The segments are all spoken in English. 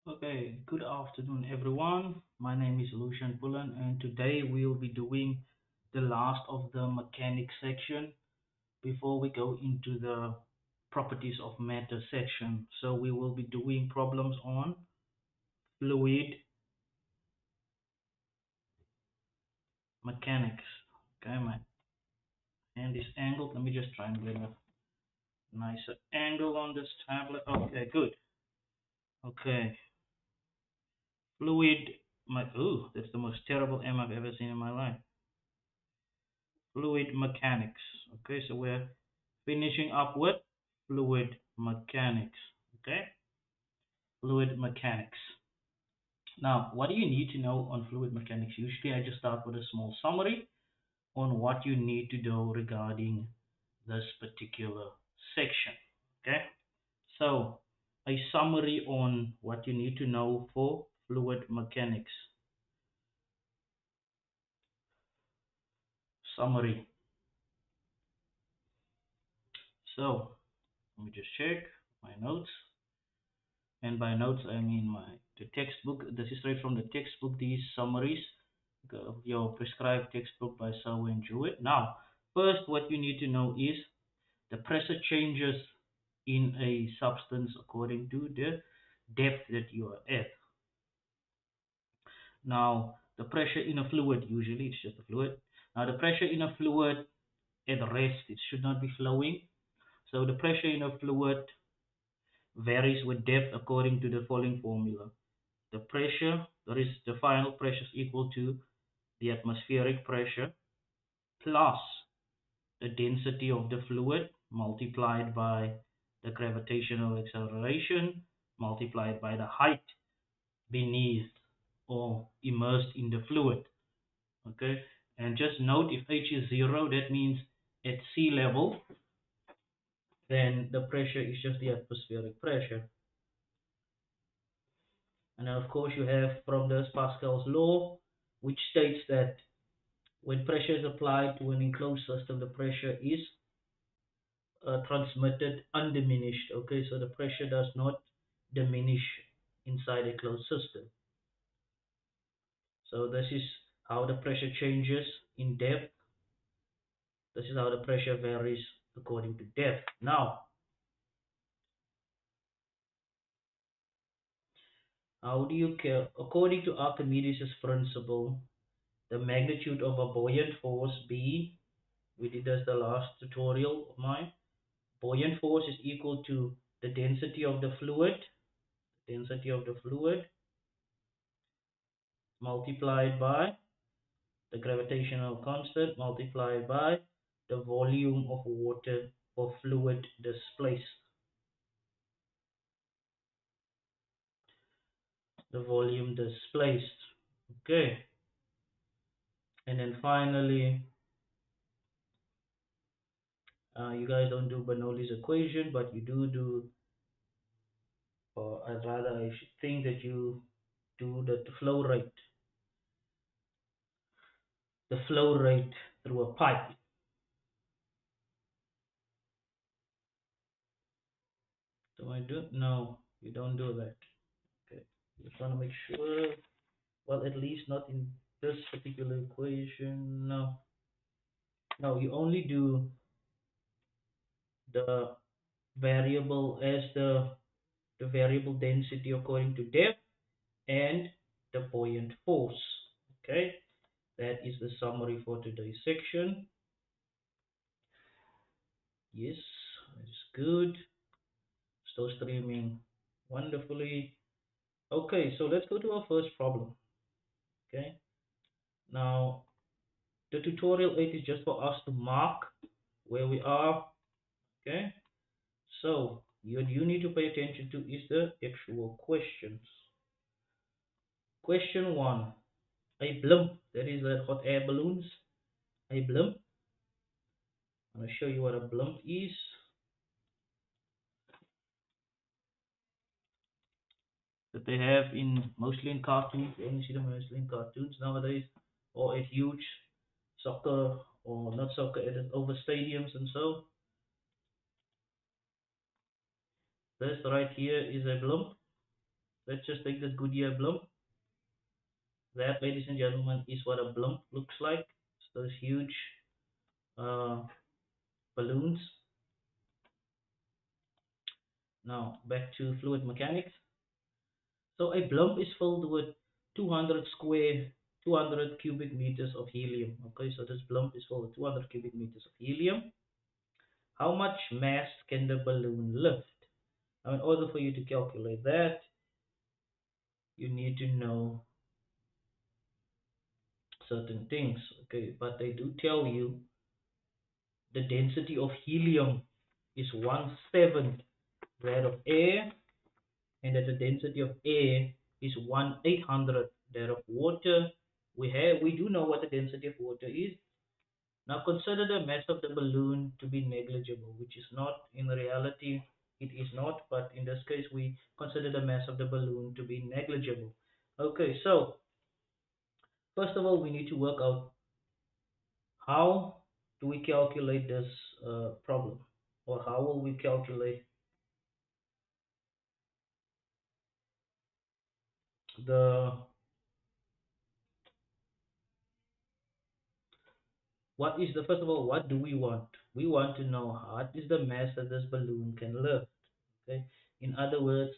Okay, good afternoon, everyone. My name is Lucian Pullen, and today we'll be doing the last of the mechanics section before we go into the properties of matter section. So we will be doing problems on fluid mechanics. Okay, my hand is angled. Let me just try and bring a nicer angle on this tablet. Okay, good. Okay, fluid. Ooh, that's the most terrible M I've ever seen in my life. Fluid mechanics. Okay, so we're finishing up with fluid mechanics. Okay, fluid mechanics. Now, what do you need to know on fluid mechanics? Usually, I just start with a small summary on what you need to know regarding this particular section. Okay, so a summary on what you need to know for fluid mechanics. Summary. So, let me just check my notes. And by notes, I mean the textbook. This is straight from the textbook. These summaries of your prescribed textbook by Sawa and Jewett. Now, first, what you need to know is the pressure changes in a substance according to the depth that you are at. Now, the pressure in a fluid, usually it's just a fluid. Now, the pressure in a fluid at rest, it should not be flowing. So the pressure in a fluid varies with depth according to the following formula. The pressure, that is the final pressure is equal to the atmospheric pressure plus the density of the fluid multiplied by the gravitational acceleration multiplied by the height beneath or immersed in the fluid. Okay, and just note if H is 0, that means at sea level, then the pressure is just the atmospheric pressure. And then of course you have from this Pascal's law, which states that when pressure is applied to an enclosed system, the pressure is transmitted undiminished. Okay, so the pressure does not diminish inside a closed system. So this is how the pressure changes in depth. This is how the pressure varies according to depth. Now, how do you care? According to Archimedes' principle, the magnitude of a buoyant force B, we did this the last tutorial of mine, buoyant force is equal to the density of the fluid multiplied by the gravitational constant multiplied by the volume of water or fluid displaced. The volume displaced. Okay. And then finally, you guys don't do Bernoulli's equation, but you do, or I should think that you do the flow rate through a pipe. Do I do? No, you don't do that. Okay. Just want to make sure. Well, at least not in this particular equation. No. No, you only do the variable as the variable density according to depth and the buoyant force. Okay, that is the summary for today's section. Yes, that's good. Still streaming wonderfully. Okay, so let's go to our first problem. Okay, now the tutorial 8 is just for us to mark where we are. Okay, so what you need to pay attention to is the actual questions. Question 1. A blimp, that is the hot air balloons. A blimp. I'm going to show you what a blimp is. That they have in mostly in cartoons. You only see them mostly in cartoons nowadays, or at huge soccer or not soccer at over stadiums and so. This right here is a blimp. Let's just take this Goodyear blimp. That, ladies and gentlemen, is what a blimp looks like. It's those huge uh, balloons. Now back to fluid mechanics. So a blimp is filled with 200 cubic meters of helium. Okay, so this blimp is filled with 200 cubic meters of helium. How much mass can the balloon lift? Now, in order for you to calculate that, you need to know certain things. Okay, but they do tell you the density of helium is 1/7 that of air, and that the density of air is 1/800 that of water. We do know what the density of water is. Now consider the mass of the balloon to be negligible, which is not in reality, it is not, but in this case we consider the mass of the balloon to be negligible. Okay, so first of all we need to work out how do we calculate this problem, or how will we calculate the what is the first of all, what do we want? We want to know what is the mass that this balloon can lift. Okay, in other words,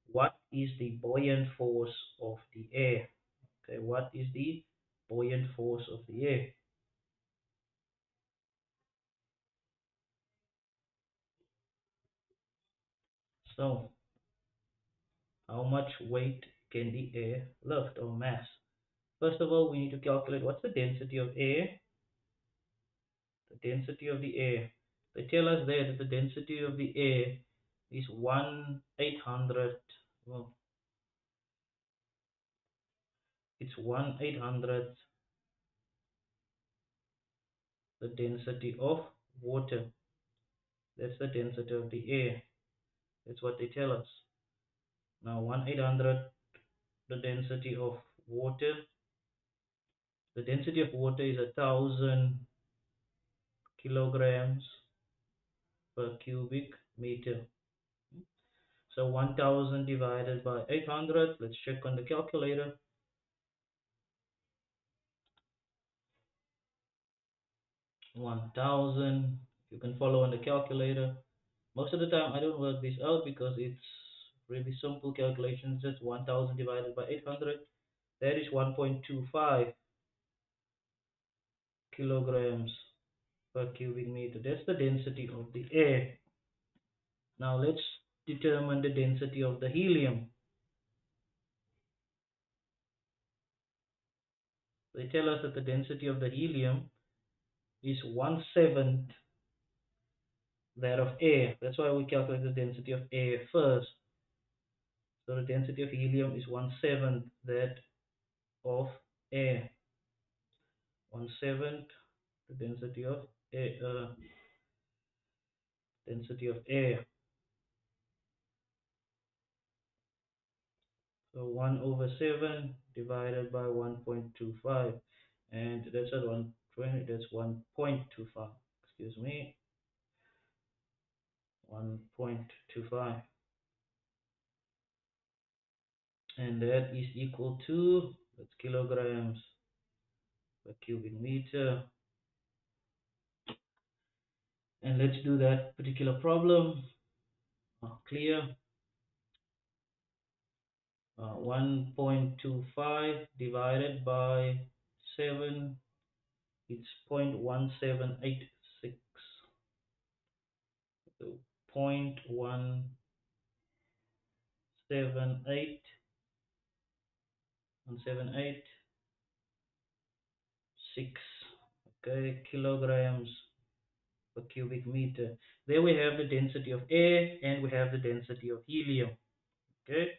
what is the buoyant force of the air? Okay, what is the buoyant force of the air? So how much weight can the air lift, or mass? First of all, we need to calculate what's the density of air. The density of the air, they tell us there that the density of the air is 1/800. Well, it's 1/800 the density of water. That's the density of the air. That's what they tell us. Now 1/800 the density of water. The density of water is 1,000 kilograms per cubic meter. So 1,000 divided by 800. Let's check on the calculator. 1,000. You can follow on the calculator. Most of the time I don't work this out because it's really simple calculations. Just 1,000 divided by 800. That is 1.25 kilograms per cubic meter. That's the density of the air. Now let's determine the density of the helium. They tell us that the density of the helium is 1/7 that of air. That's why we calculate the density of air first. So the density of helium is 1/7 that of air. 1/7 the density of air. Density of air. So 1/7 divided by 1.25, and that's at 120. That's 1.25. Excuse me, 1.25, and that is equal to, that's kilograms per cubic meter. And let's do that particular problem. Clear. 1.25 divided by 7, it's 0.1786. So 0.178, okay, kilograms per cubic meter. There we have the density of air and we have the density of helium. Okay.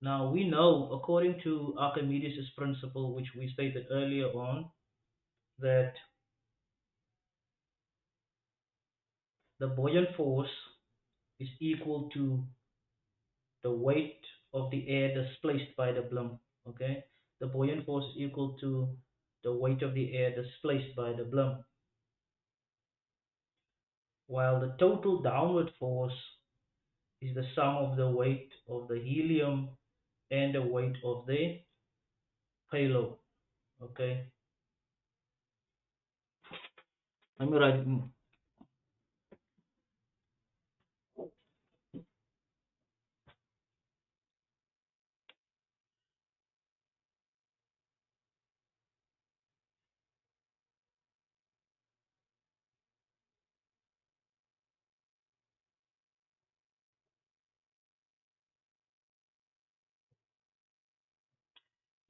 Now we know, according to Archimedes' principle, which we stated earlier on, that the buoyant force is equal to the weight of the air displaced by the blimp. Okay, the buoyant force is equal to the weight of the air displaced by the blimp, while the total downward force is the sum of the weight of the helium and the weight of the payload. Okay, let me write it.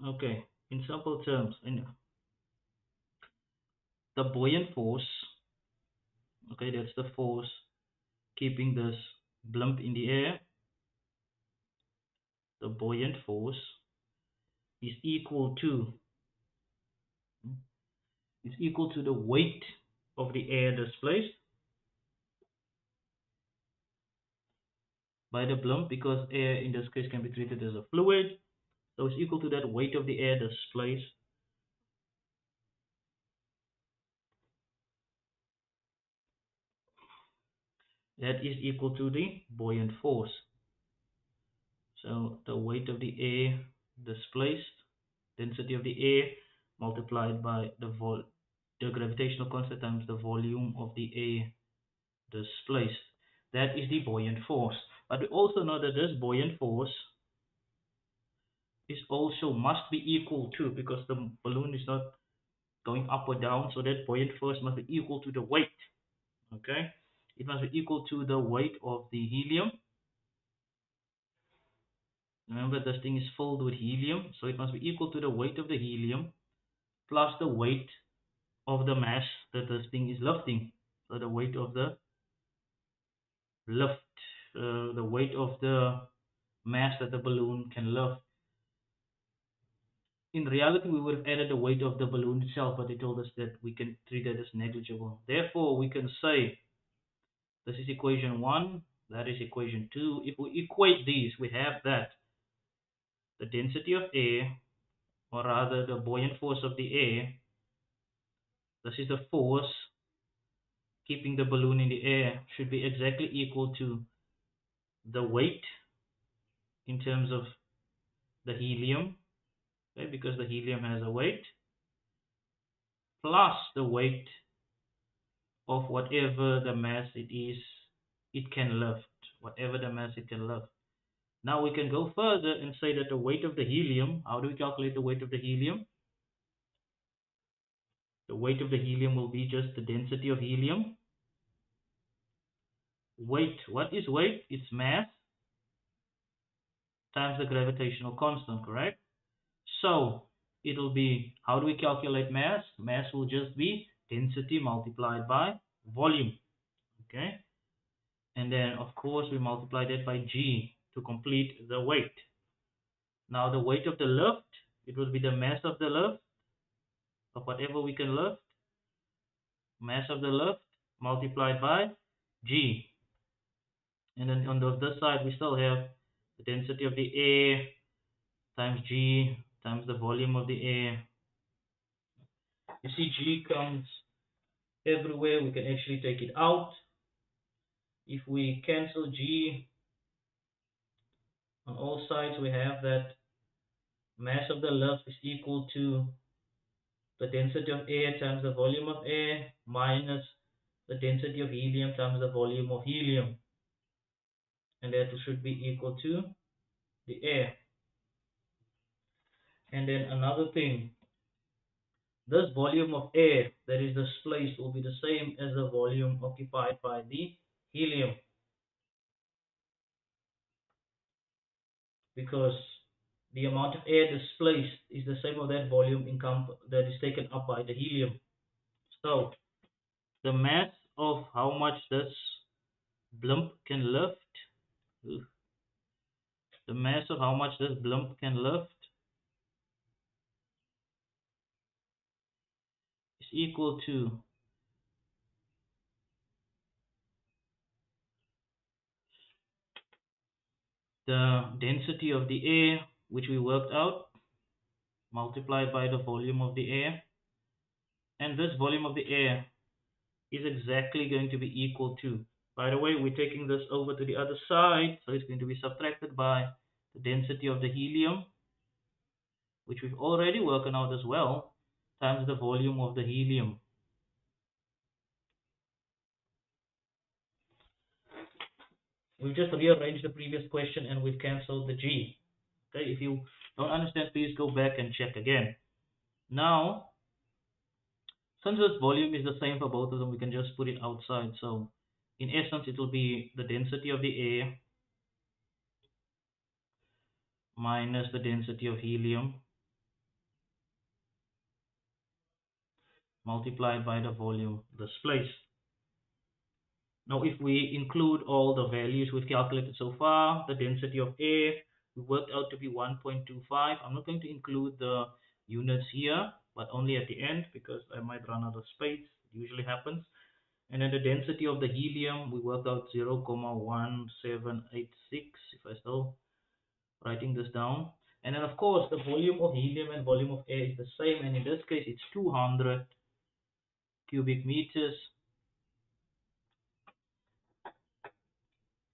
Okay, in simple terms, the buoyant force, okay, that's the force keeping this blimp in the air. The buoyant force is equal to the weight of the air displaced by the blimp, because air in this case can be treated as a fluid. So it's equal to that weight of the air displaced. That is equal to the buoyant force. So the weight of the air displaced, density of the air multiplied by the gravitational constant times the volume of the air displaced. That is the buoyant force. But we also know that this buoyant force is also must be equal to, because the balloon is not going up or down, so that buoyant force must be equal to the weight. Okay, it must be equal to the weight of the helium. Remember, this thing is filled with helium, so it must be equal to the weight of the helium plus the weight of the mass that this thing is lifting. So the weight of the lift, the weight of the mass that the balloon can lift. In reality, we would have added the weight of the balloon itself, but they told us that we can treat that as negligible. Therefore, we can say this is equation 1, that is equation 2. If we equate these, we have that the density of air, or rather the buoyant force of the air, this is the force keeping the balloon in the air, should be exactly equal to the weight in terms of the helium, okay, because the helium has a weight, plus the weight of whatever the mass it is it can lift, whatever the mass it can lift. Now we can go further and say that the weight of the helium, how do we calculate the weight of the helium? The weight of the helium will be just the density of helium. Weight, what is weight? It's mass times the gravitational constant, correct? So it'll be, how do we calculate mass? Mass will just be density multiplied by volume, okay? And then of course we multiply that by g to complete the weight. Now the weight of the lift, it will be the mass of the lift, of whatever we can lift, mass of the lift multiplied by g. And then on the other side we still have the density of the air times g times the volume of the air. You see g comes everywhere, we can actually take it out. If we cancel g on all sides, we have that mass of the lift is equal to the density of air times the volume of air minus the density of helium times the volume of helium, and that should be equal to the air. And then another thing, this volume of air that is displaced will be the same as the volume occupied by the helium, because the amount of air displaced is the same of that volume that is taken up by the helium. So the mass of how much this blimp can lift, the mass of how much this blimp can lift is equal to the density of the air, which we worked out, multiplied by the volume of the air. And this volume of the air is exactly going to be equal to By the way, we're taking this over to the other side, so it's going to be subtracted by the density of the helium, which we've already worked out as well, times the volume of the helium. We've just rearranged the previous question and we've cancelled the G. Okay, if you don't understand, please go back and check again. Now, since this volume is the same for both of them, we can just put it outside. So, in essence, it will be the density of the air minus the density of helium multiplied by the volume displaced. Now, if we include all the values we've calculated so far, the density of air we worked out to be 1.25. I'm not going to include the units here, but only at the end because I might run out of space. It usually happens. And then the density of the helium we worked out 0.1786, if I still writing this down. And then of course the volume of helium and volume of air is the same, and in this case it's 200 cubic meters.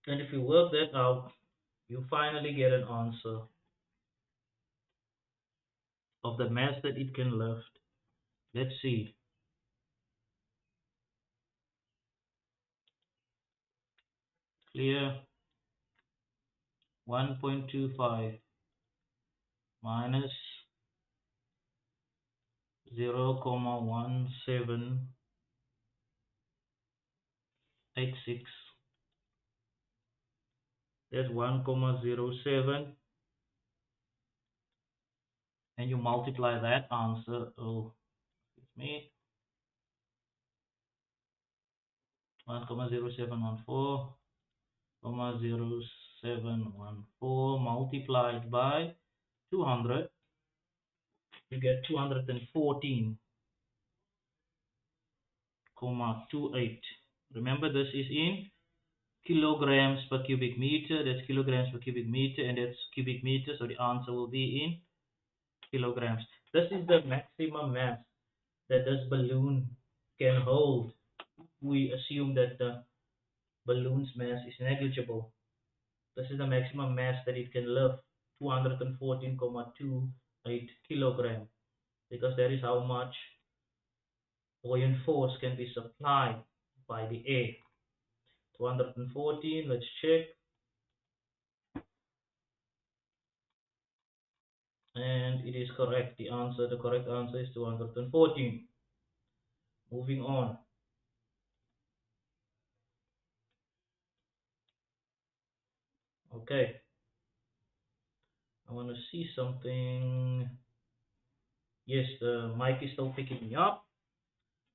And if you work that out, you finally get an answer of the mass that it can lift. Let's see. Clear. 1.25 minus 0.1786. That's 1.07. And you multiply that answer. Oh, excuse me. 1.0714, 0.0714 multiplied by 200, you get 214.28. Remember, this is in kilograms per cubic meter. That's kilograms per cubic meter, and that's cubic meter, so the answer will be in kilograms. This is the maximum mass that this balloon can hold. We assume that the balloon's mass is negligible. This is the maximum mass that it can lift, 214.28 kilogram, because that is how much buoyant force can be supplied by the air. 214, let's check. And it is correct. The correct answer is 214. Moving on. Okay. I want to see something. Yes, the mic is still picking me up.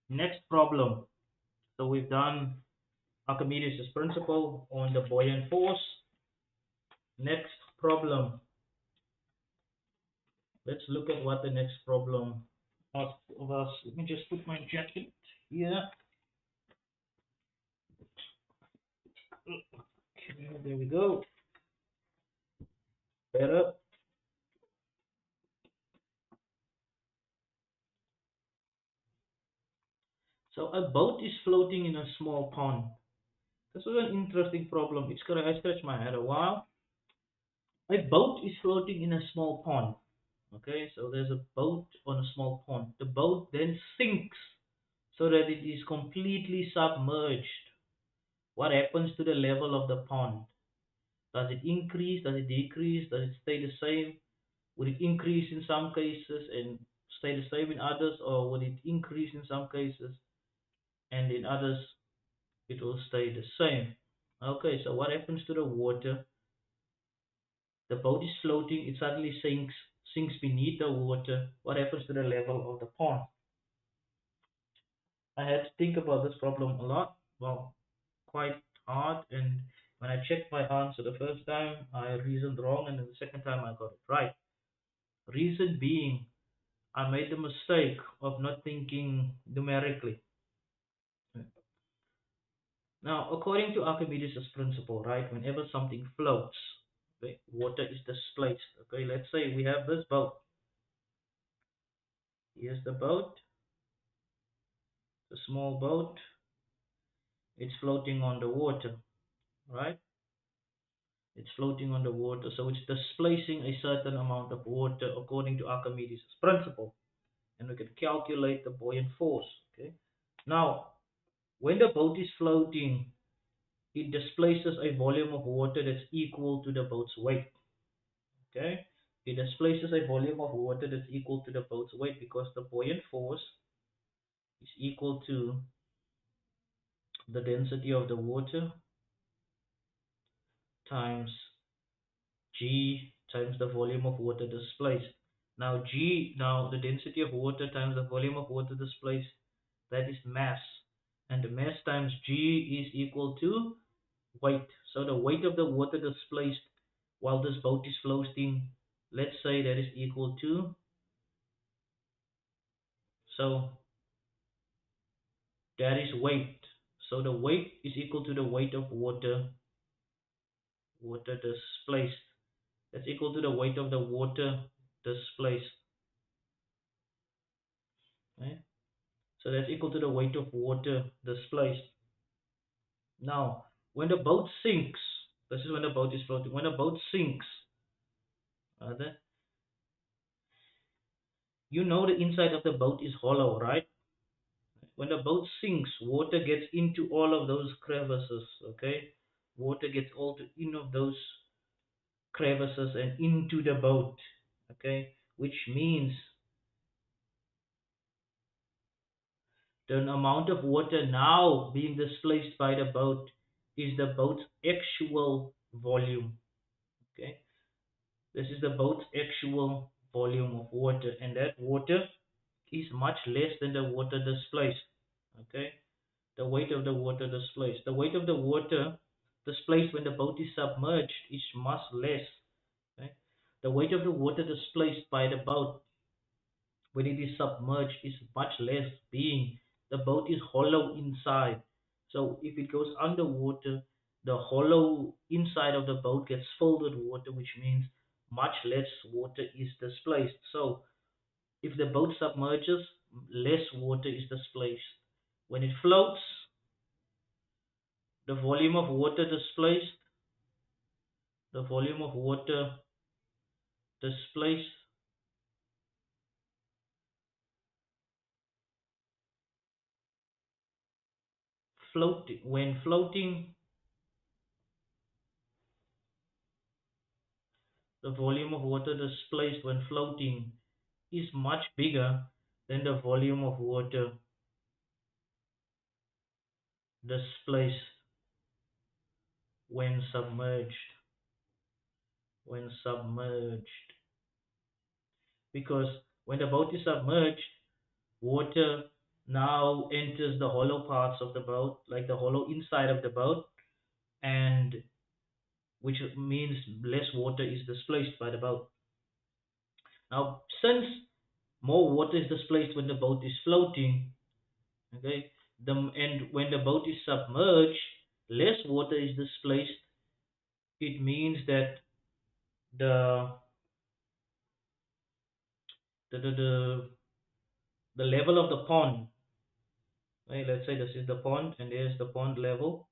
Next problem. So we've done Archimedes' principle on the buoyant force. Next problem. Let's look at what the next problem asks of us. Let me just put my jacket here. Okay, there we go. Better. So a boat is floating in a small pond. This is an interesting problem. It's correct. I scratched my head a while. A boat is floating in a small pond. Okay, so there's a boat on a small pond. The boat then sinks so that it is completely submerged. What happens to the level of the pond? Does it increase? Does it decrease? Does it stay the same? Would it increase in some cases and stay the same in others, or would it increase in some cases and in others it will stay the same? Okay, so what happens to the water? The boat is floating, it suddenly sinks beneath the water. What happens to the level of the pond? I had to think about this problem a lot. Well, quite hard. And when I checked my answer the first time, I reasoned wrong, and then the second time I got it right. Reason being, I made the mistake of not thinking numerically. Now, according to Archimedes' principle, right, whenever something floats, okay, water is displaced. Okay, let's say we have this boat. Here's the boat, the small boat, It's floating on the water, right? It's floating on the water, so it's displacing a certain amount of water according to Archimedes' principle, and we can calculate the buoyant force. Okay. Now, when the boat is floating, it displaces a volume of water that's equal to the boat's weight. Okay. It displaces a volume of water that's equal to the boat's weight because the buoyant force is equal to the density of the water times G times the volume of water displaced. Now the density of water times the volume of water displaced, that is mass. And the mass times G is equal to weight. So the weight of the water displaced while this boat is floating, let's say that is equal to, so that is weight. So the weight is equal to the weight of water displaced. That's equal to the weight of the water displaced. Right? So that's equal to the weight of water displaced. Now, when the boat sinks, this is when the boat is floating. When the boat sinks, the, you know the inside of the boat is hollow, right? When the boat sinks, water gets into all of those crevices, okay? Water gets all to in of those crevices and into the boat, okay? Which means the amount of water now being displaced by the boat is the boat's actual volume, okay? This is the boat's actual volume of water, and that water is much less than the water displaced. Okay, the weight of the water displaced. The weight of the water displaced when the boat is submerged is much less. Okay? The weight of the water displaced by the boat when it is submerged is much less, being the boat is hollow inside. So if it goes underwater, the hollow inside of the boat gets filled with water, which means much less water is displaced. So if the boat submerges, less water is displaced. When it floats, the volume of water displaced, the volume of water displaced, floating. When floating, the volume of water displaced when floating is much bigger than the volume of water displaced when submerged. When submerged. Because when the boat is submerged, water now enters the hollow parts of the boat, like the hollow inside of the boat, and which means less water is displaced by the boat. Now, since more water is displaced when the boat is floating, okay, and when the boat is submerged, less water is displaced. It means that the the the the, the level of the pond, right? Let's say this is the pond, and there's the pond level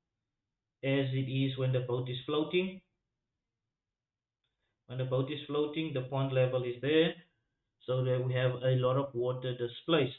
as it is when the boat is floating. When the boat is floating, the pond level is there, so that we have a lot of water displaced.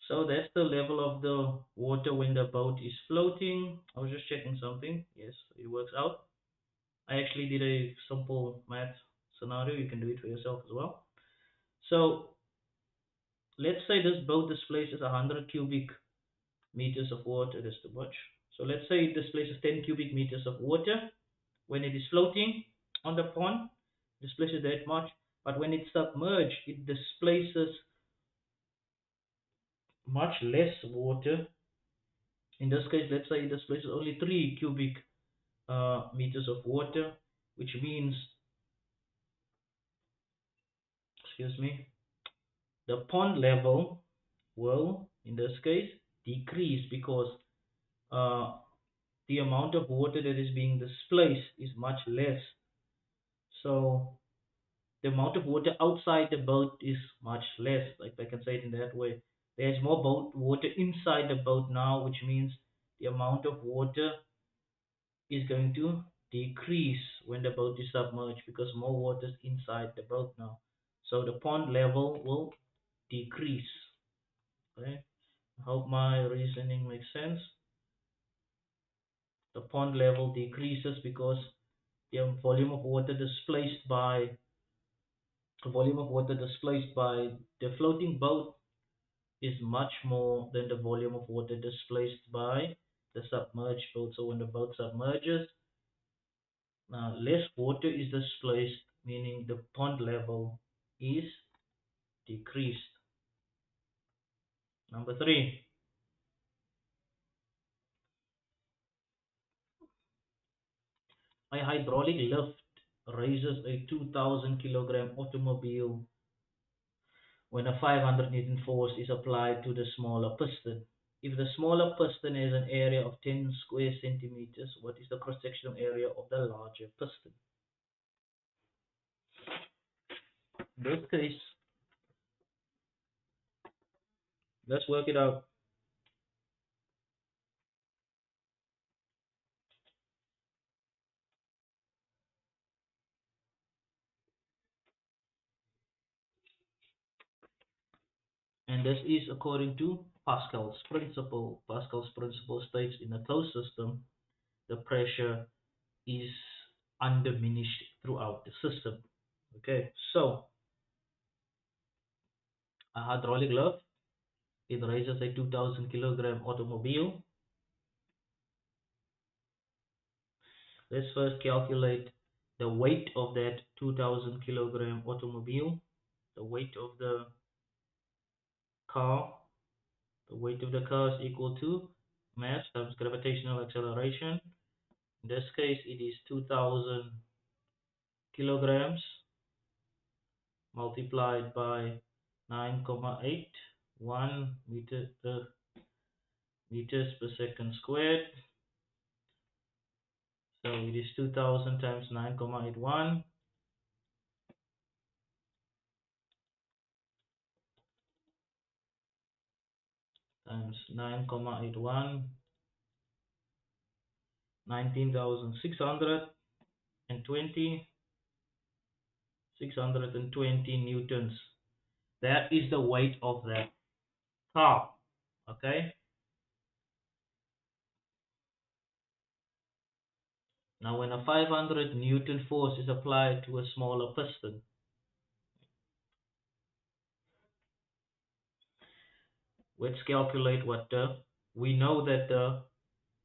So that's the level of the water when the boat is floating. I was just checking something. Yes, it works out. I actually did a simple math scenario. You can do it for yourself as well. So let's say this boat displaces 100 cubic meters of water. That's too much. So let's say it displaces 10 cubic meters of water when it is floating on the pond. Displaces that much. But when it's submerged, it displaces much less water In this case, let's say this place is only 3 cubic meters of water, which means, excuse me, the pond level will, in this case, decrease because uh, the amount of water that is being displaced is much less. So the amount of water outside the boat is much less, like I can say it in that way. There's more boat water inside the boat now, which means the amount of water is going to decrease when the boat is submerged because more water is inside the boat now. So the pond level will decrease. Okay, I hope my reasoning makes sense. The pond level decreases because the volume of water displaced by the floating boat is much more than the volume of water displaced by the submerged boat. So when the boat submerges, less water is displaced, meaning the pond level is decreased. Number three, a hydraulic lift raises a 2,000 kilogram automobile when a 500 Newton force is applied to the smaller piston. If the smaller piston has an area of 10 square centimeters, what is the cross-sectional area of the larger piston? In this case, let's work it out. And this is according to Pascal's principle. Pascal's principle states in a closed system, the pressure is undiminished throughout the system. Okay, so a hydraulic lift, it raises a 2,000 kilogram automobile. Let's first calculate the weight of that 2,000 kilogram automobile, the weight of the car. The weight of the car is equal to mass times gravitational acceleration. In this case, it is 2,000 kilograms multiplied by 9,81 meters per second squared. So it is 2000 times 9,81 times 9,81, 19,620, 620 newtons. That is the weight of that car. Okay. Now when a 500 Newton force is applied to a smaller piston, let's calculate what we know that the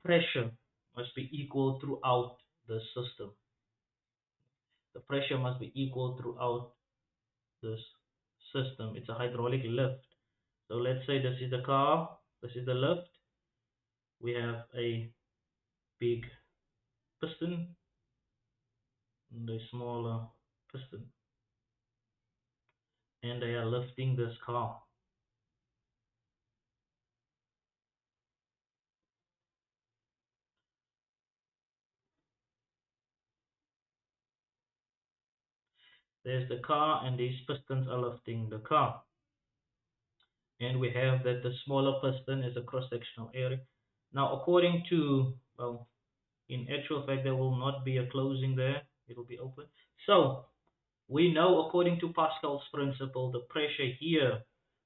pressure must be equal throughout the system. The pressure must be equal throughout this system. It's a hydraulic lift. So let's say this is the car, this is the lift. We have a big piston and a smaller piston, and they are lifting this car. There's the car, and these pistons are lifting the car. And we have that the smaller piston is a cross-sectional area. Now, according to, well, in actual fact, there will not be a closing there. It will be open. So, we know according to Pascal's principle, the pressure here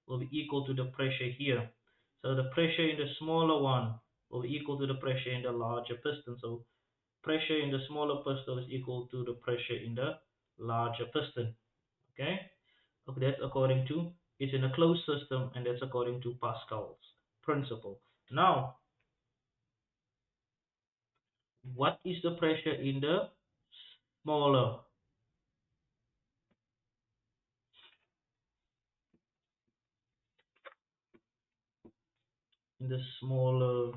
will be equal to the pressure here. So, the pressure in the smaller one will be equal to the pressure in the larger piston. So, pressure in the smaller piston is equal to the pressure in the larger piston. Okay? Okay, that's according to, it's in a closed system, and that's according to Pascal's principle. Now, what is the pressure smaller, in the smaller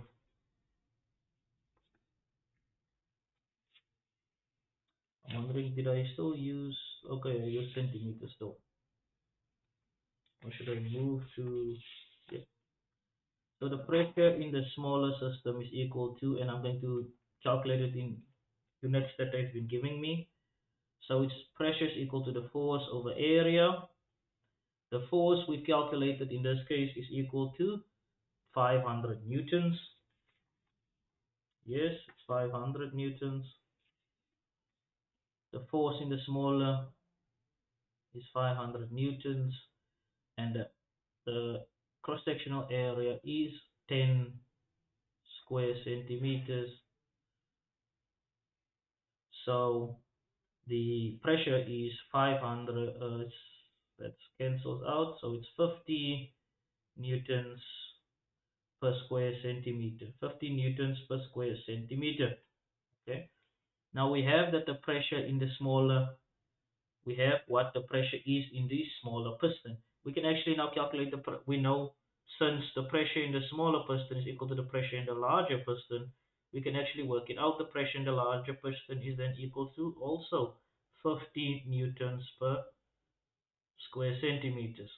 I'm wondering, did I still use, okay, I use centimeters still. Or should I move to, yeah. So the pressure in the smaller system is equal to, and I'm going to calculate it in units that they've been giving me. So its pressure is equal to the force over area. The force we calculated in this case is equal to 500 newtons. Yes, it's 500 newtons. The force in the smaller is 500 newtons, and the cross-sectional area is 10 square centimeters. So the pressure is 500, that cancels out, so it's 50 newtons per square centimeter. 50 newtons per square centimeter. Okay. Now we have that the pressure in the smaller, we have what the pressure is in the smaller piston. We can actually now calculate we know, since the pressure in the smaller piston is equal to the pressure in the larger piston, we can actually work it out. The pressure in the larger piston is then equal to also 50 newtons per square centimeters.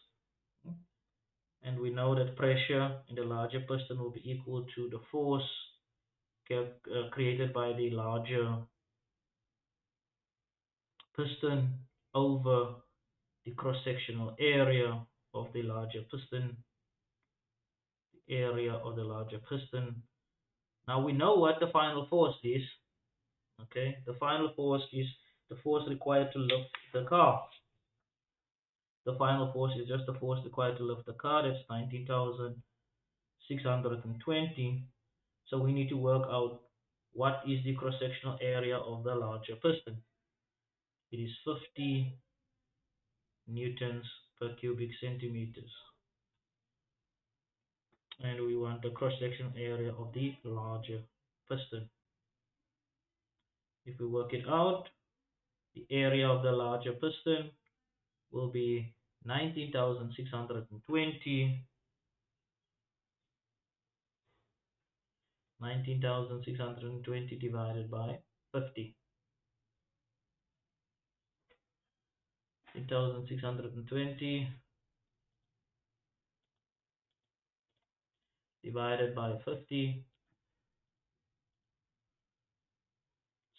And we know that pressure in the larger piston will be equal to the force created by the larger piston over the cross-sectional area of the larger piston, area of the larger piston. Now we know what the final force is. Okay, the final force is the force required to lift the car. The final force is just the force required to lift the car. That's 19,620. So we need to work out what is the cross-sectional area of the larger piston. It is 50 newtons per cubic centimeters. And we want the cross-section area of the larger piston. If we work it out, the area of the larger piston will be 19,620. 19,620 divided by 50. 19,620 divided by 50.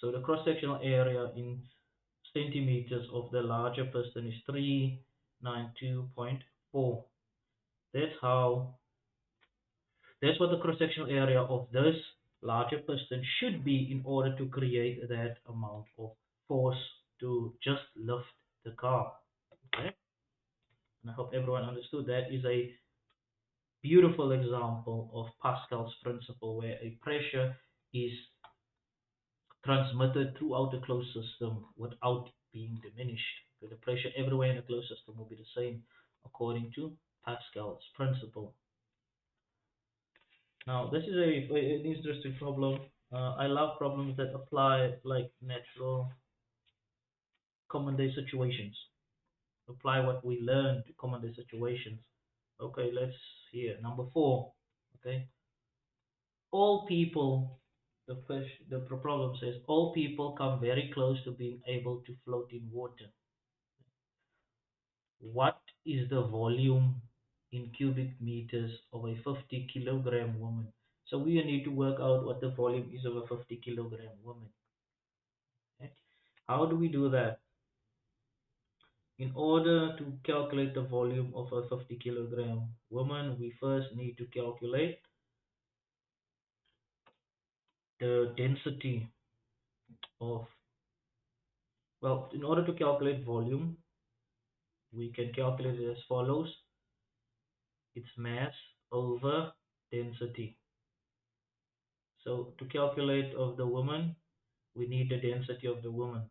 So the cross-sectional area in centimeters of the larger piston is 392.4. That's what the cross-sectional area of this larger piston should be in order to create that amount of force to just lift the car. Okay? And I hope everyone understood. That is a beautiful example of Pascal's principle, where a pressure is transmitted throughout the closed system without being diminished. So the pressure everywhere in the closed system will be the same according to Pascal's principle. Now, this is an interesting problem. I love problems that apply like natural common day situations. Apply what we learn to common day situations. Okay, let's hear number 4. Okay, all people. The problem says all people come very close to being able to float in water. What is the volume in cubic meters of a 50 kilogram woman? So we need to work out what the volume is of a 50 kilogram woman. Okay? How do we do that? In order to calculate the volume of a 50 kilogram woman, we first need to calculate the density of, well, in order to calculate volume, we can calculate it as follows. It's mass over density. So to calculate of the woman, we need the density of the woman.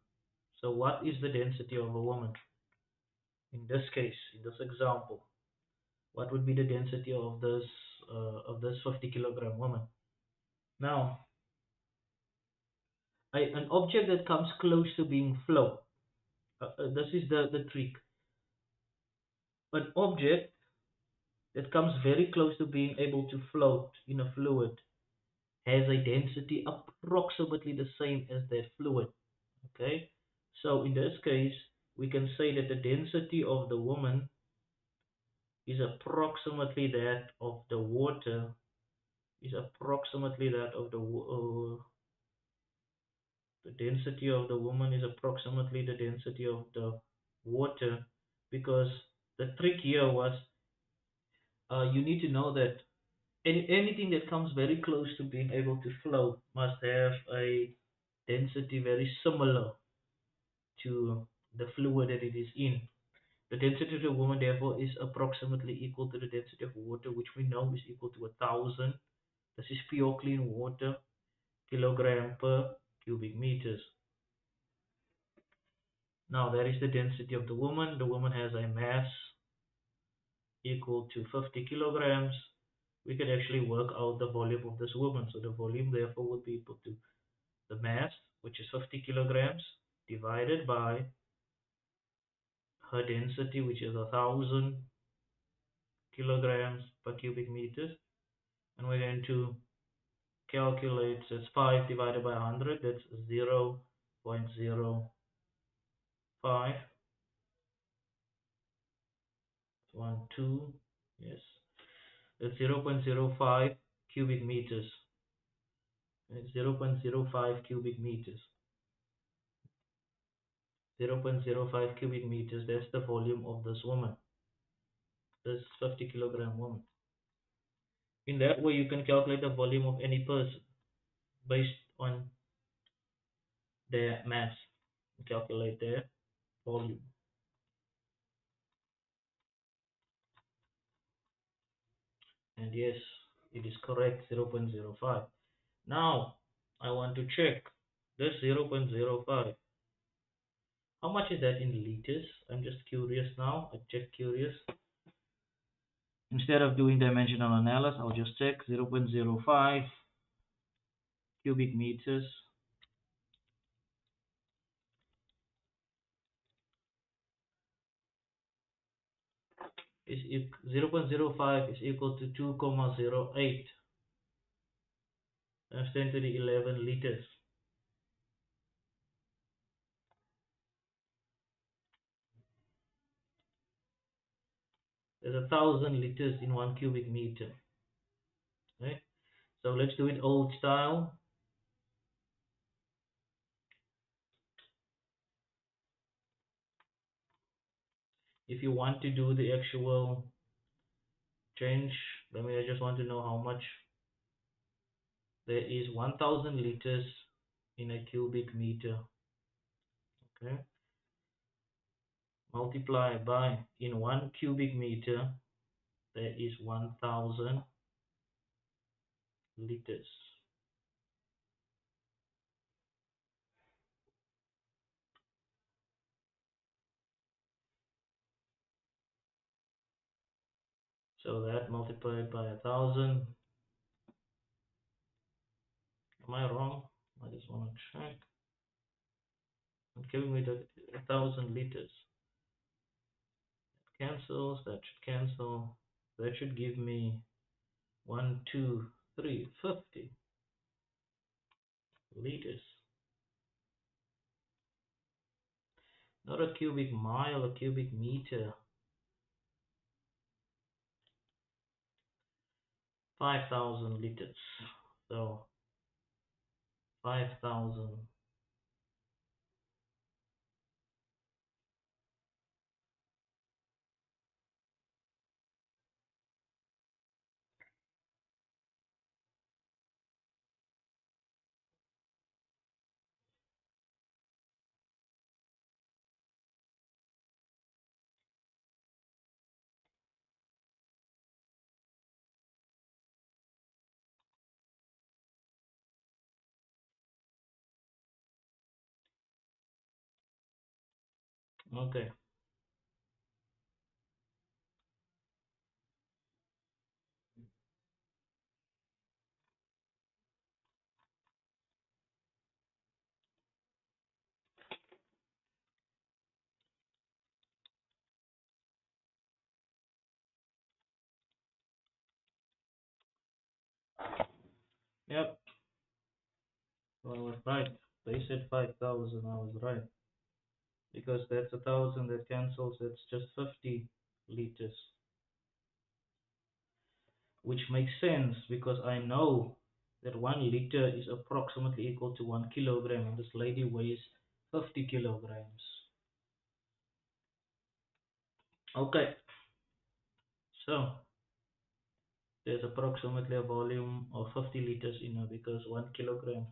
So what is the density of a woman? In this case, in this example, what would be the density of this 50 kilogram woman? Now, an object that comes close to being float. This is the trick. An object that comes very close to being able to float in a fluid has a density approximately the same as that fluid. Okay, So in this case, we can say that the density of the woman is approximately that of the water, is approximately that of the density of the woman is approximately the density of the water, because the trick here was, you need to know that anything that comes very close to being able to float must have a density very similar to the fluid that it is in. The density of the woman, therefore, is approximately equal to the density of water, which we know is equal to 1,000. This is pure clean water, kilogram per cubic meters. Now, that is the density of the woman. The woman has a mass equal to 50 kilograms. We can actually work out the volume of this woman. So the volume, therefore, would be equal to the mass, which is 50 kilograms, divided by her density, which is 1,000 kilograms per cubic meters. And we're going to calculate, so it's 5 divided by 100, that's 0.05. 1, 2, yes, that's 0.05 cubic meters. It's 0.05 cubic meters. 0.05 cubic meters, that's the volume of this woman, this 50 kilogram woman. In that way, you can calculate the volume of any person based on their mass. Calculate their volume. And yes, it is correct, 0.05. Now, I want to check this 0.05. How much is that in liters? I'm just curious now. I just curious. Instead of doing dimensional analysis, I'll just check 0.05 cubic meters is 0.05 is equal to 2,08 times 10 to the 11 liters. There's 1,000 liters in 1 cubic meter. Right? So let's do it old style. If you want to do the actual change, I just want to know how much there is 1,000 liters in a cubic meter. Okay, multiply by, in 1 cubic meter there is 1,000 liters. So that multiplied by 1,000. Am I wrong? I just want to check. It's giving me the 1,000 liters. Cancels, that should cancel. That should give me 1, 2, 3, 50 liters. Not a cubic mile, a cubic meter. 5,000 liters. So 5,000. Okay. Yep. So I was right. They said 5,000. I was right. because that's 1,000, that cancels, that's just 50 liters, which makes sense because I know that 1 liter is approximately equal to 1 kilogram, and this lady weighs 50 kilograms. Okay, so there's approximately a volume of 50 liters in her because 1 kilogram.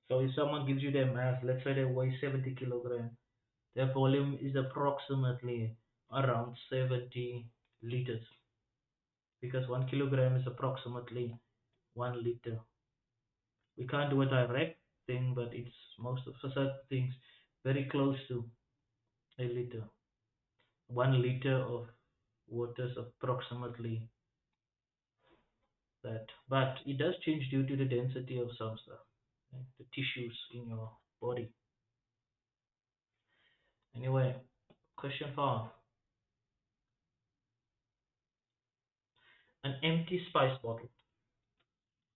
So if someone gives you their mass, let's say they weigh 70 kilograms, their volume is approximately around 70 liters because 1 kilogram is approximately 1 liter. We can't do a direct thing, but it's most of certain things very close to a liter. 1 liter of water is approximately that, but it does change due to the density of some stuff, right? The tissues in your body. Anyway, question 5. An empty spice bottle.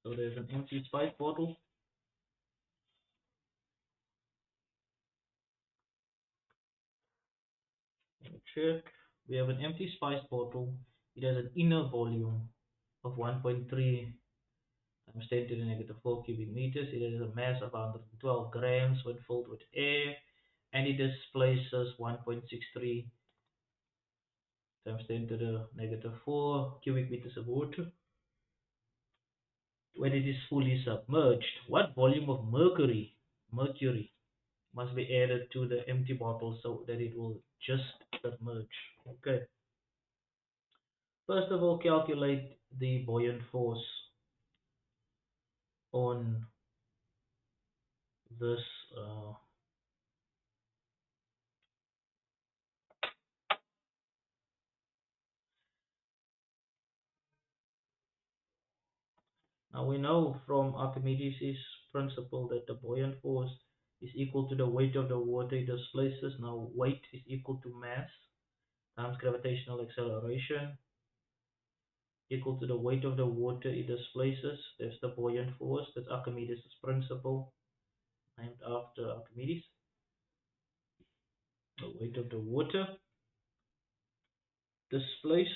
So there's an empty spice bottle. Let me check. We have an empty spice bottle. It has an inner volume of 1.3 times 10 to the negative 4 cubic meters. It has a mass of 112 grams when filled with air, and it displaces 1.63 times 10 to the negative 4 cubic meters of water when it is fully submerged. What volume of mercury must be added to the empty bottle so that it will just submerge? Okay. First of all, calculate the buoyant force on this. Uh, Now we know from Archimedes' principle that the buoyant force is equal to the weight of the water it displaces. Now weight is equal to mass times gravitational acceleration equal to the weight of the water it displaces. That's the buoyant force. That's Archimedes' principle, named after Archimedes. The weight of the water displaced.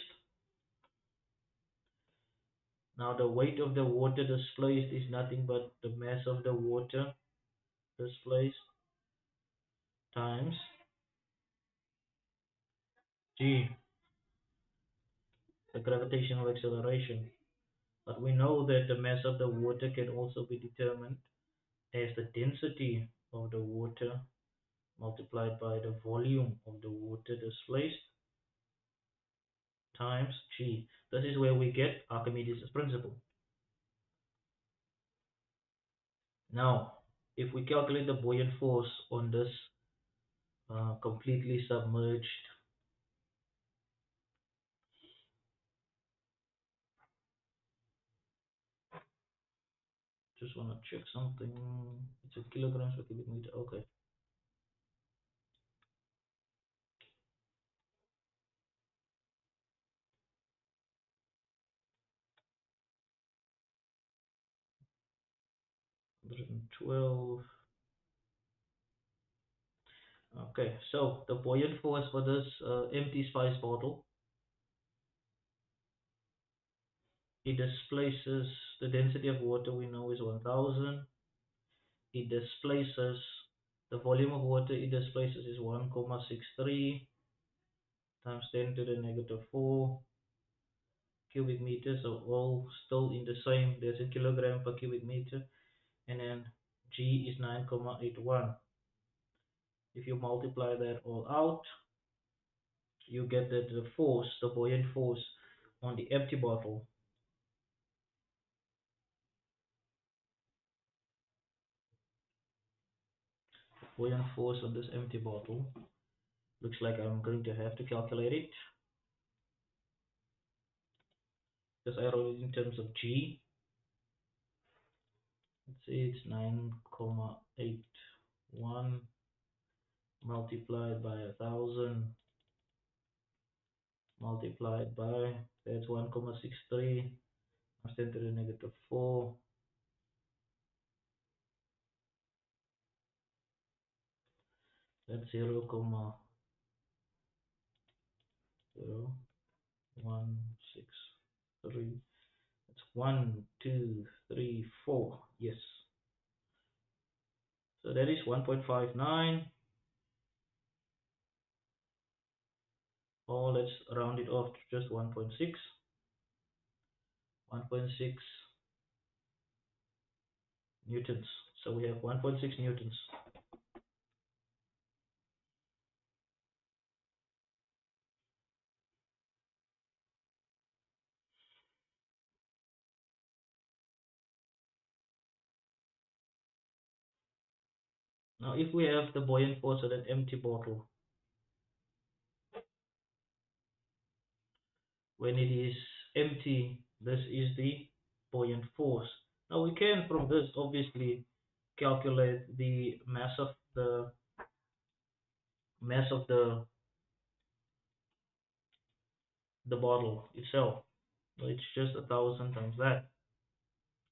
Now the weight of the water displaced is nothing but the mass of the water displaced times g, the gravitational acceleration. But we know that the mass of the water can also be determined as the density of the water multiplied by the volume of the water displaced times g. This is where we get Archimedes' principle. Now, if we calculate the buoyant force on this completely submerged, just want to check something. It's a kilograms per cubic meter. Okay. Hundred and 12. Okay, so the buoyant force for this empty spice bottle, it displaces the density of water we know is 1000. It displaces the volume of water it displaces is 1,63 times 10 to the negative 4 cubic meters. So all still in the same. There's a kilogram per cubic meter, and then G is 9,81. If you multiply that all out, you get that the force, the buoyant force on the empty bottle, buoyant force on this empty bottle, looks like I'm going to have to calculate it because I wrote it in terms of G. Let's see, it's 9,81 multiplied by 1000 multiplied by, that's 1,63 times 10 to the negative 4. That's 0,0163. That's 1, 2, 3, 4. Yes. So that is 1.59. Or let's round it off to just 1.6. 1.6 newtons. So we have 1.6 newtons. Now if we have the buoyant force of an empty bottle, when it is empty, this is the buoyant force. Now we can from this obviously calculate the mass of the bottle itself. So it's just 1,000 times that.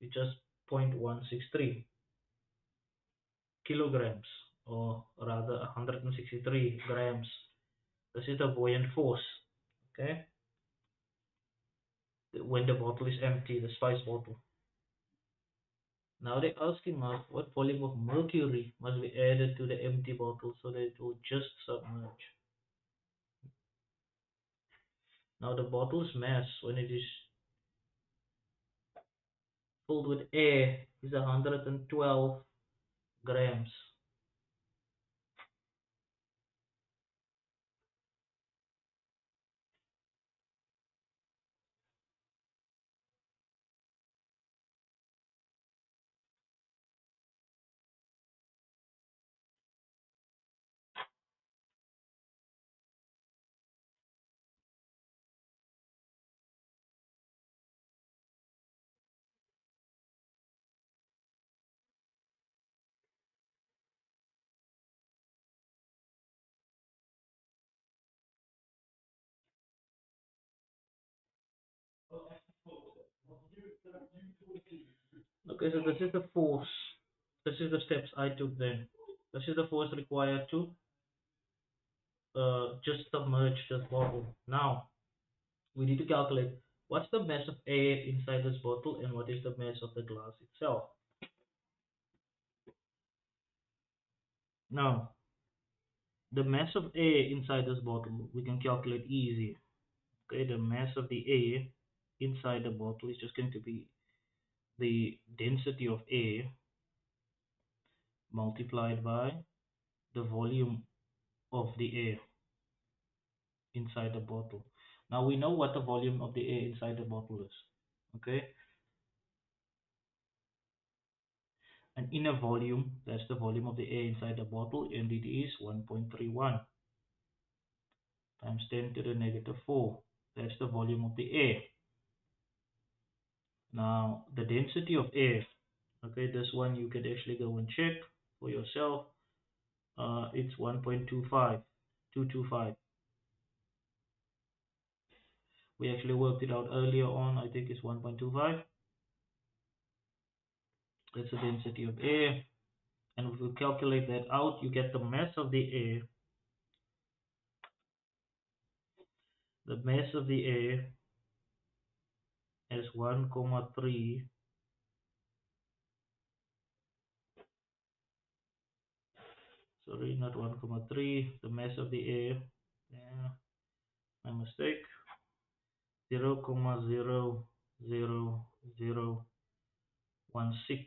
It's just 0.163 kilograms, or rather 163 grams. This is the buoyant force. Okay, when the bottle is empty, the spice bottle. Now they're asking us what volume of mercury must be added to the empty bottle so that it will just submerge. Now the bottle's mass when it is filled with air is 112 grams. Okay, so this is the force. This is the steps I took then. This is the force required to just submerge this bottle. Now we need to calculate what's the mass of air inside this bottle and what is the mass of the glass itself. Now the mass of air inside this bottle we can calculate easy. Okay, the mass of the air inside the bottle is just going to be the density of air multiplied by the volume of the air inside the bottle. Now we know what the volume of the air inside the bottle is. Okay, an inner volume, that's the volume of the air inside the bottle, and it is 1.31 times 10 to the negative 4. That's the volume of the air. Now the density of air, okay, this one you can actually go and check for yourself. It's 1.25, 225. We actually worked it out earlier on. I think it's 1.25. That's the density of air. And if you calculate that out, you get the mass of the air. The mass of the air is 1,3. Sorry, not 1,3. The mass of the air. Yeah, my mistake. 0,00016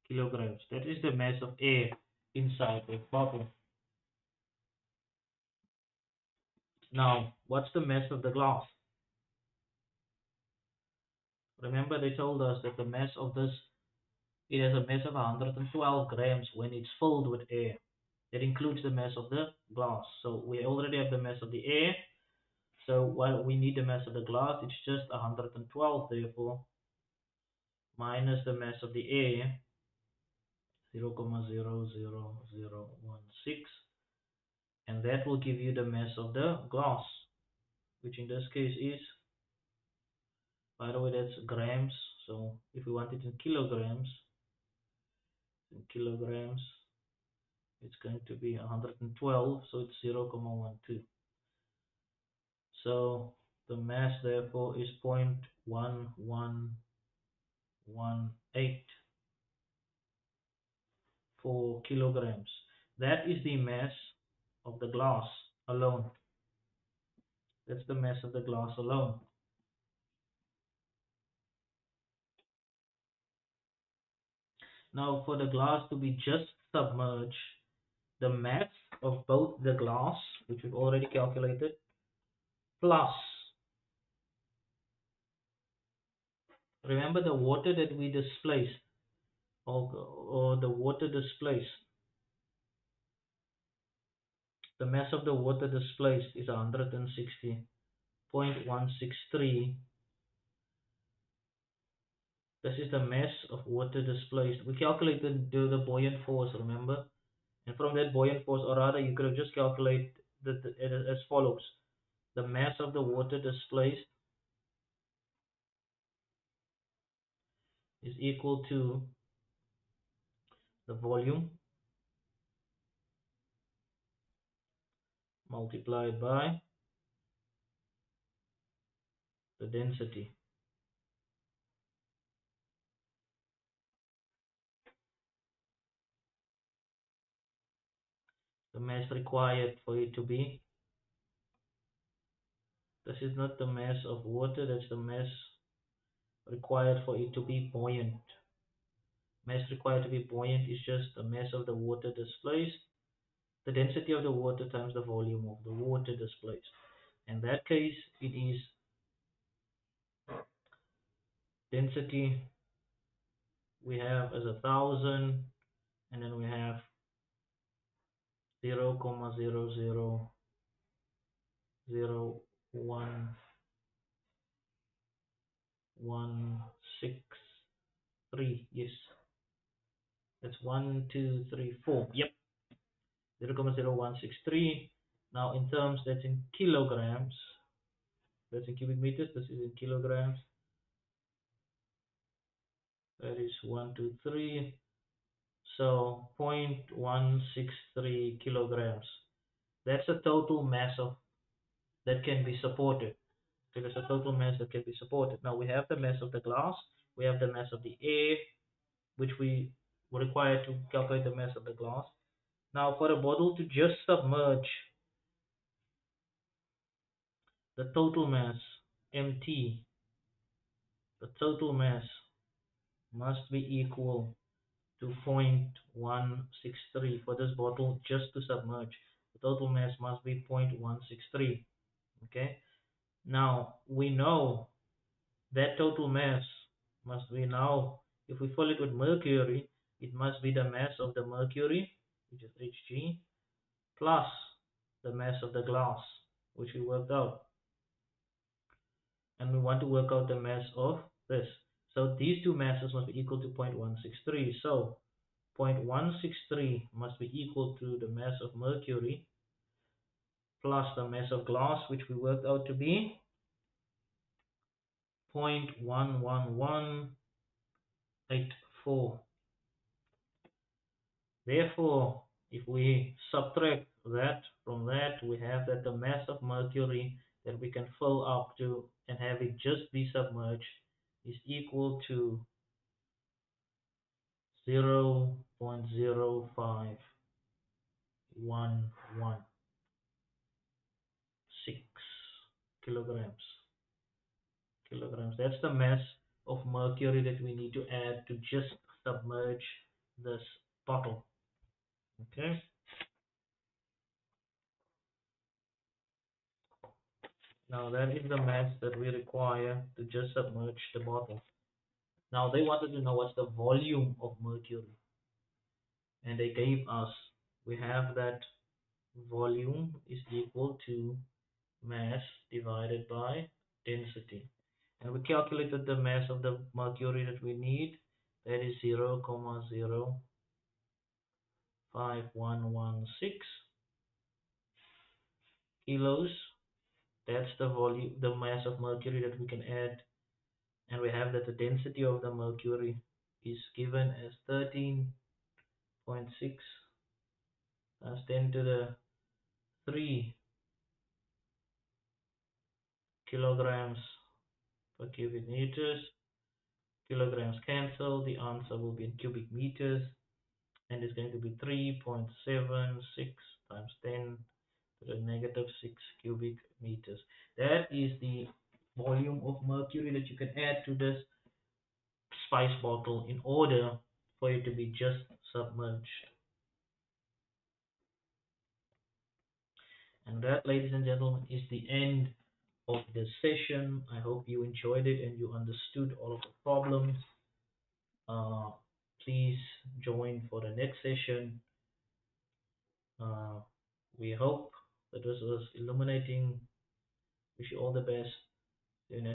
kilograms. That is the mass of air inside the bottle. Now, what's the mass of the glass? Remember they told us that the mass of this, it has a mass of 112 grams when it's filled with air. That includes the mass of the glass. So we already have the mass of the air. So while we need the mass of the glass, it's just 112, therefore, minus the mass of the air, 0,00016, and that will give you the mass of the glass, which in this case is, by the way, that's grams. So if we want it in kilograms, going to be 112, so it's 0.12. So the mass therefore is 0.1184 kilograms. That is the mass of the glass alone. That's the mass of the glass alone. Now for the glass to be just submerged, the mass of both the glass, which we've already calculated, plus, remember the water that we displaced, or the water displaced, the mass of the water displaced is 160.163. This is the mass of water displaced. We calculated the buoyant force, remember? And from that buoyant force, or rather, you could have just calculated as follows. The mass of the water displaced is equal to the volume multiplied by the density. The mass required for it to be, this is not the mass of water, that's the mass required for it to be buoyant. Mass required to be buoyant is just the mass of the water displaced, the density of the water times the volume of the water displaced. In that case, it is density we have as 1,000, and then we have 0.0001163. Yes, that's 1, 2, 3, 4. Yep, 0.0163. Now in terms, that's in kilograms. That's in cubic meters. This is in kilograms. That is 1, 2, 3. So 0.163 kilograms. That's a total mass of that can be supported. So there's a total mass that can be supported. Now we have the mass of the glass, we have the mass of the air, which we were required to calculate the mass of the glass. Now for a bottle to just submerge, the total mass, MT, the total mass must be equal to 0.163 for this bottle just to submerge. The total mass must be 0.163. Okay. Now we know that total mass must be now, if we fill it with mercury, it must be the mass of the mercury, which is Hg, plus the mass of the glass, which we worked out. And we want to work out the mass of this. So these two masses must be equal to 0.163. So 0.163 must be equal to the mass of mercury plus the mass of glass, which we worked out to be 0.11184. Therefore, if we subtract that from that, we have that the mass of mercury that we can fill up to and have it just be submerged is equal to 0.05116 kilograms. That's the mass of mercury that we need to add to just submerge this bottle. Okay. Now that is the mass that we require to just submerge the bottle. Now they wanted to know what's the volume of mercury. And they gave us, we have that volume is equal to mass divided by density. And we calculated the mass of the mercury that we need. That is 0.05116 kilos. That's the volume, the mass of mercury that we can add. And we have that the density of the mercury is given as 13.6 times 10 to the 3 kilograms per cubic meters. Kilograms cancel, the answer will be in cubic meters, and it's going to be 3.76 times 10 to the negative 6 cubic meters. That is the volume of mercury that you can add to this spice bottle in order for it to be just submerged. And that, ladies and gentlemen, is the end of the session. I hope you enjoyed it and you understood all of the problems. Uh, Please join for the next session. Uh, we hope that this was illuminating. Wish you all the best. See you next